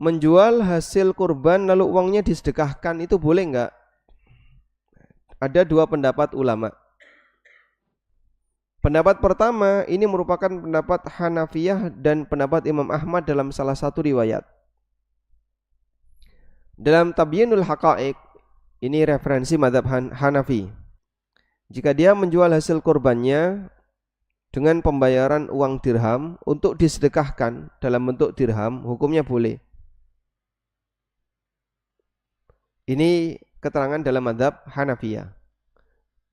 menjual hasil kurban lalu uangnya disedekahkan itu boleh enggak? Ada dua pendapat ulama. Pendapat pertama ini merupakan pendapat Hanafiyah dan pendapat Imam Ahmad dalam salah satu riwayat. Dalam Tabyinul Haqa'iq, ini referensi mazhab Hanafi. Jika dia menjual hasil kurbannya dengan pembayaran uang dirham untuk disedekahkan dalam bentuk dirham, hukumnya boleh. Ini keterangan dalam mazhab Hanafiyah.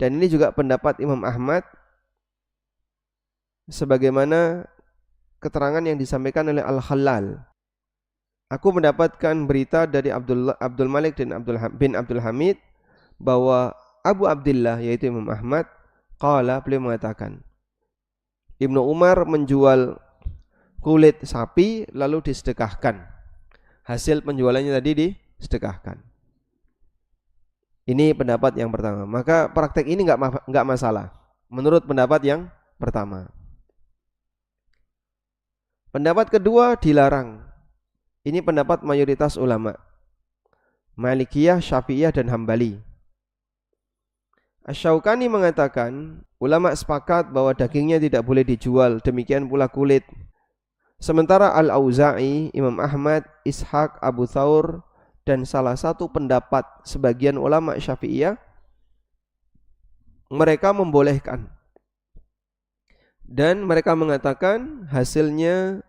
Dan ini juga pendapat Imam Ahmad sebagaimana keterangan yang disampaikan oleh Al-Khalal. Aku mendapatkan berita dari Abdul Malik dan bin Abdul Hamid bahwa Abu Abdullah yaitu Imam Ahmad beliau mengatakan Ibnu Umar menjual kulit sapi lalu disedekahkan. Hasil penjualannya tadi disedekahkan. Ini pendapat yang pertama. Maka praktek ini enggak masalah menurut pendapat yang pertama. Pendapat kedua dilarang. Ini pendapat mayoritas ulama Malikiyah, Syafi'iyah dan Hambali. Asy-Syaukani mengatakan ulama sepakat bahwa dagingnya tidak boleh dijual, demikian pula kulit. Sementara Al-Auza'i, Imam Ahmad, Ishaq, Abu Thawr dan salah satu pendapat sebagian ulama Syafi'iyah mereka membolehkan. Dan mereka mengatakan hasilnya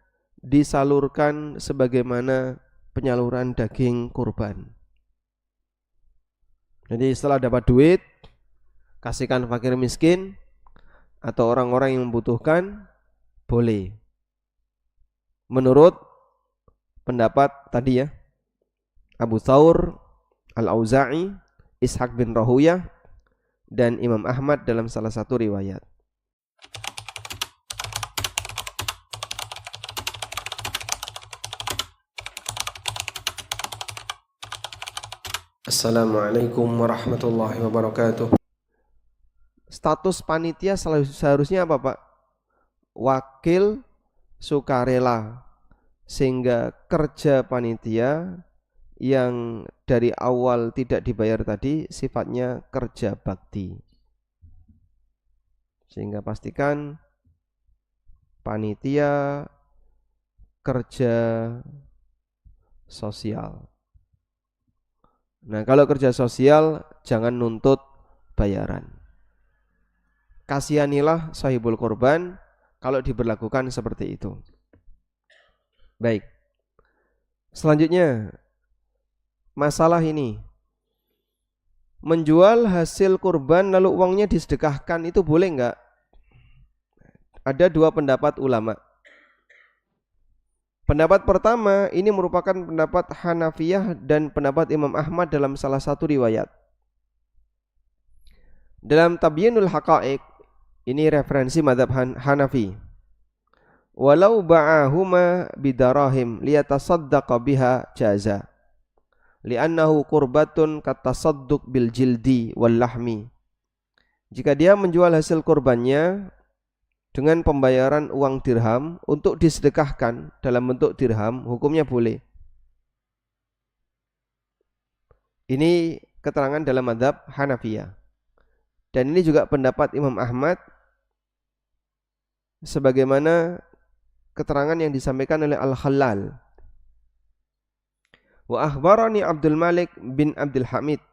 disalurkan sebagaimana penyaluran daging kurban. Jadi setelah dapat duit, kasihkan fakir miskin atau orang-orang yang membutuhkan, boleh. Menurut pendapat tadi ya, Abu Thawr, Al-Auza'i, Ishaq bin Rahuyah dan Imam Ahmad dalam salah satu riwayat. Assalamualaikum warahmatullahi wabarakatuh. Status panitia seharusnya apa, Pak? Wakil sukarela, sehingga kerja panitia yang dari awal tidak dibayar tadi sifatnya kerja bakti. Sehingga pastikan panitia kerja sosial. Nah, kalau kerja sosial jangan nuntut bayaran. Kasihanilah sahibul korban kalau diberlakukan seperti itu. Baik. Selanjutnya, masalah ini. Menjual hasil kurban lalu uangnya disedekahkan itu boleh enggak? Ada dua pendapat ulama. Pendapat pertama ini merupakan pendapat Hanafiyah dan pendapat Imam Ahmad dalam salah satu riwayat. Dalam Tabyinul Haqa'iq, ini referensi mazhab Hanafi. Walau ba'ahuma bidarahim liyatasaddaqa biha jaza. Li'annahu qurbatun katasadduq bil jildi wal lahmi. Jika dia menjual hasil kurbannya dengan pembayaran uang dirham untuk disedekahkan dalam bentuk dirham, hukumnya boleh. Ini keterangan dalam mazhab Hanafiyah. Dan ini juga pendapat Imam Ahmad sebagaimana keterangan yang disampaikan oleh Al-Khalal. Wa akhbarani Abdul Malik bin Abdul Hamid.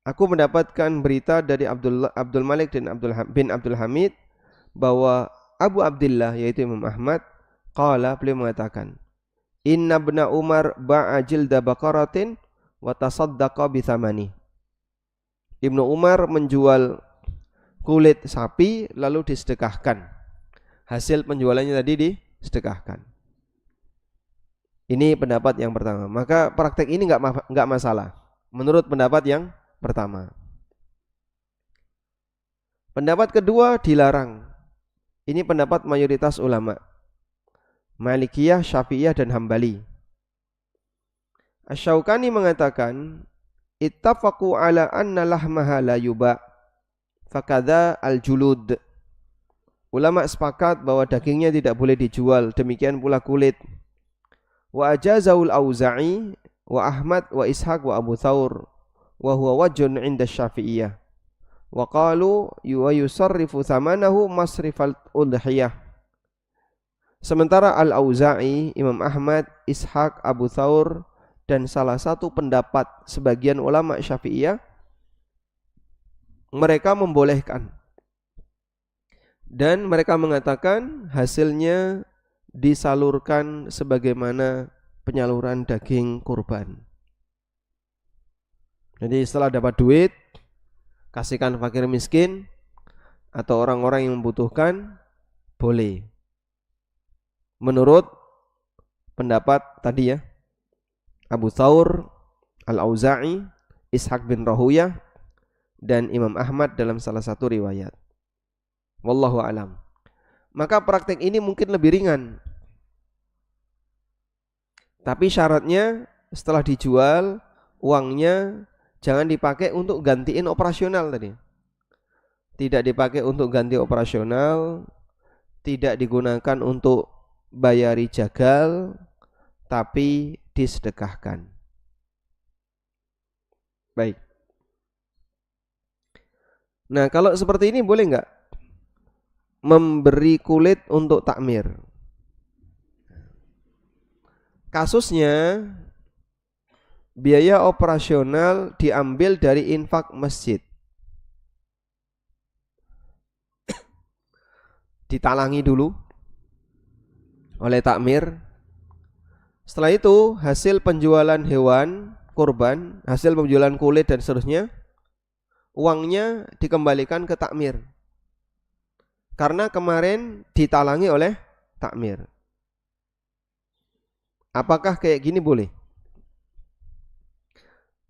Aku mendapatkan berita dari Abdul Malik dan bin Abdul Hamid bahwa Abu Abdullah yaitu Imam Ahmad beliau mengatakan, Inna ibna Umar ba'a jilda baqaratin wa tasaddaqa bi thamani. Ibnu Umar menjual kulit sapi lalu disedekahkan. Hasil penjualannya tadi disedekahkan. Ini pendapat yang pertama. Maka praktek ini enggak masalah menurut pendapat yang pertama. Pendapat kedua dilarang. Ini pendapat mayoritas ulama Malikiyah, Syafi'iyah dan Hambali. Asy-Syaukani mengatakan ittafaqu ala anna lahmaha la yuba fakadza al-julud. Ulama sepakat bahwa dagingnya tidak boleh dijual, demikian pula kulit. Wa ajazahu al-Auza'i wa Ahmad wa Ishaq wa Abu Thawr wa huwa wajhun 'inda Syafi'iyah. Wa qalu yusarrifu thamanahu masrifal udhiyah. Sementara Al-Auza'i, Imam Ahmad, Ishaq, Abu Thawr dan salah satu pendapat sebagian ulama Syafi'iyah, mereka membolehkan dan mereka mengatakan hasilnya disalurkan sebagaimana penyaluran daging kurban. Jadi setelah dapat duit, kasihkan fakir miskin atau orang-orang yang membutuhkan, boleh. Menurut pendapat tadi ya, Abu Thawr, Al-Auza'i, Ishaq bin Rahuyah dan Imam Ahmad dalam salah satu riwayat. Wallahu alam. Maka praktek ini mungkin lebih ringan. Tapi syaratnya setelah dijual, uangnya jangan dipakai untuk gantiin operasional tadi. Tidak dipakai untuk ganti operasional, tidak digunakan untuk bayari jagal, tapi disedekahkan. Baik. Nah, kalau seperti ini boleh enggak memberi kulit untuk takmir? Kasusnya biaya operasional diambil dari infak masjid. Ditalangi dulu oleh takmir. Setelah itu hasil penjualan hewan kurban, hasil penjualan kulit dan seterusnya, uangnya dikembalikan ke takmir. Karena kemarin ditalangi oleh takmir. Apakah kayak gini boleh?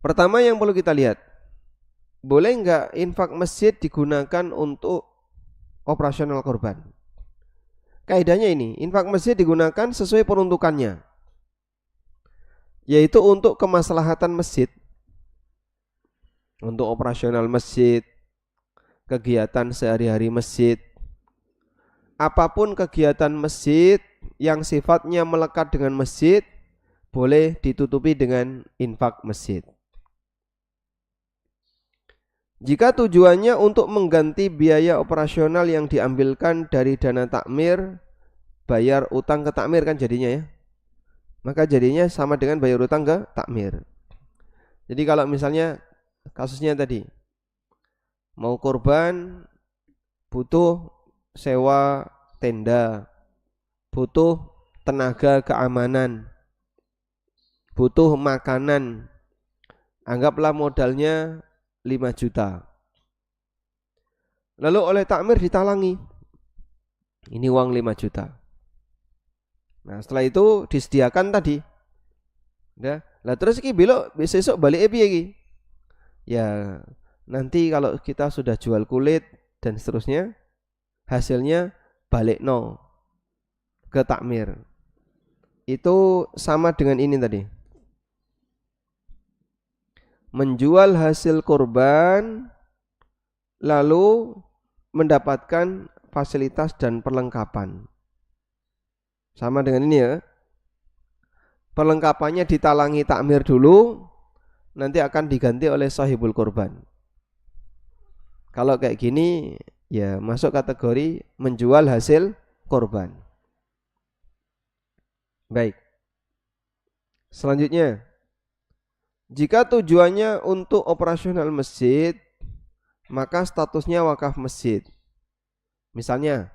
Pertama yang perlu kita lihat, boleh enggak infak masjid digunakan untuk operasional kurban? Kaidahnya ini, infak masjid digunakan sesuai peruntukannya, yaitu untuk kemaslahatan masjid, untuk operasional masjid, kegiatan sehari-hari masjid. Apapun kegiatan masjid yang sifatnya melekat dengan masjid, boleh ditutupi dengan infak masjid. Jika tujuannya untuk mengganti biaya operasional yang diambilkan dari dana takmir, bayar utang ke takmir kan jadinya ya, maka jadinya sama dengan bayar utang ke takmir. Jadi kalau misalnya kasusnya tadi mau kurban, butuh sewa tenda, butuh tenaga keamanan, butuh makanan, anggaplah modalnya 5 juta. Lalu oleh takmir ditalangi, ini uang 5 juta. Nah setelah itu disediakan tadi, ya, lah terus iki besok balik piye iki? Ya nanti kalau kita sudah jual kulit dan seterusnya, hasilnya balik no ke takmir. Itu sama dengan ini tadi, menjual hasil kurban lalu mendapatkan fasilitas dan perlengkapan. Sama dengan ini ya, perlengkapannya ditalangi takmir dulu, nanti akan diganti oleh sahibul kurban. Kalau kayak gini ya masuk kategori menjual hasil kurban. Baik. Selanjutnya, jika tujuannya untuk operasional masjid, maka statusnya wakaf masjid. Misalnya,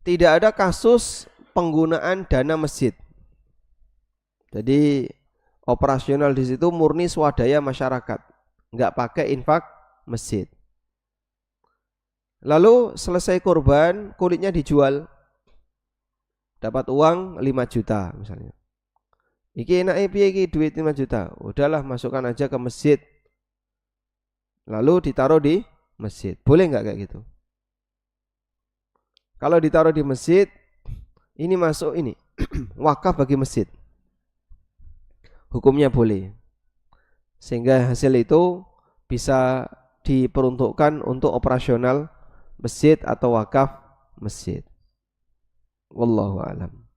tidak ada kasus penggunaan dana masjid. Jadi operasional di situ murni swadaya masyarakat, enggak pakai infak masjid. Lalu selesai kurban, kulitnya dijual, dapat uang 5 juta misalnya. Iki enake piye iki duit 5 juta? Udahlah masukkan aja ke masjid. Lalu ditaruh di masjid. Boleh enggak kayak gitu? Kalau ditaruh di masjid, ini masuk ini wakaf bagi masjid. Hukumnya boleh. Sehingga hasil itu bisa diperuntukkan untuk operasional masjid atau wakaf masjid. Wallahu a'lam.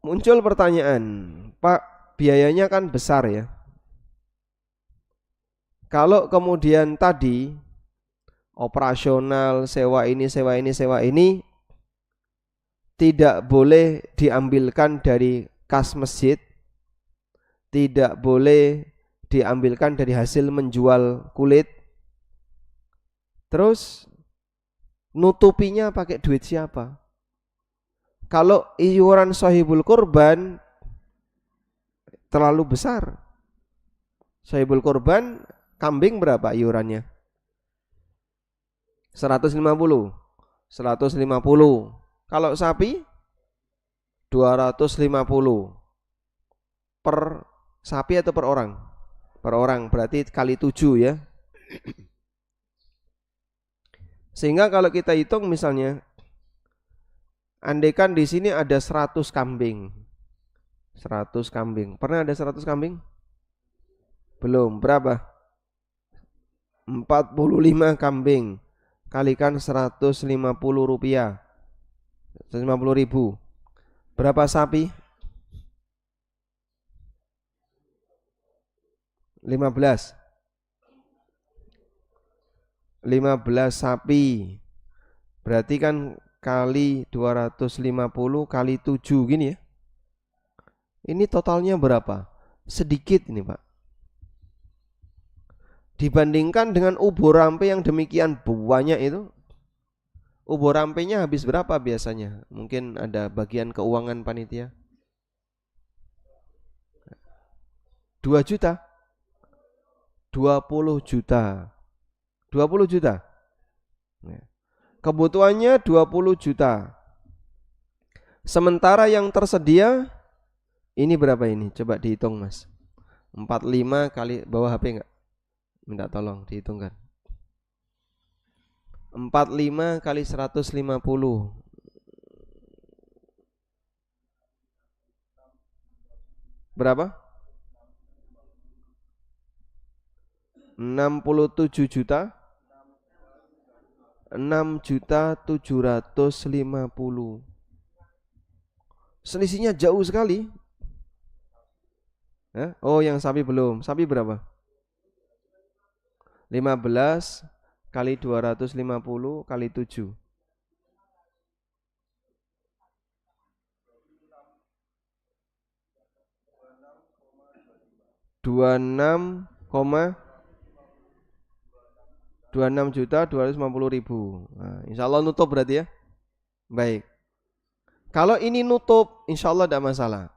muncul pertanyaan, Pak, biayanya kan besar ya. Kalau kemudian tadi operasional, sewa ini, sewa ini, sewa ini tidak boleh diambilkan dari kas masjid, tidak boleh diambilkan dari hasil menjual kulit, terus nutupinya pakai duit siapa? Kalau iuran sahibul kurban terlalu besar, sahibul kurban kambing berapa iurannya? 150. 150. Kalau sapi 250 per sapi atau per orang? Per orang, berarti kali 7 ya. Sehingga kalau kita hitung misalnya, andaikan di sini ada 100 kambing. 100 kambing. Pernah ada 100 kambing? Belum. Berapa? 45 kambing. Kalikan 150 rupiah. 150 ribu. Berapa sapi? 15. 15 sapi. Berarti kan kali 250 kali 7 gini ya. Ini totalnya berapa? Sedikit ini Pak. Dibandingkan dengan ubur rampe yang demikian banyak itu. Ubur rampenya habis berapa biasanya? Mungkin ada bagian keuangan panitia. 2 juta. 20 juta. 20 juta. Kebutuhannya 20 juta. Sementara yang tersedia ini berapa ini? Coba dihitung Mas. 45 kali, bawa HP enggak? Minta tolong dihitungkan. 45 kali 150. Berapa? 67 juta. 6.750.000. Selisihnya jauh sekali. Oh, yang sapi belum. Sapi berapa? 15 kali 250 kali 7. 26 juta 250.000. Nah, insya Allah nutup berarti ya. Baik. Kalau ini nutup, insya Allah tidak masalah.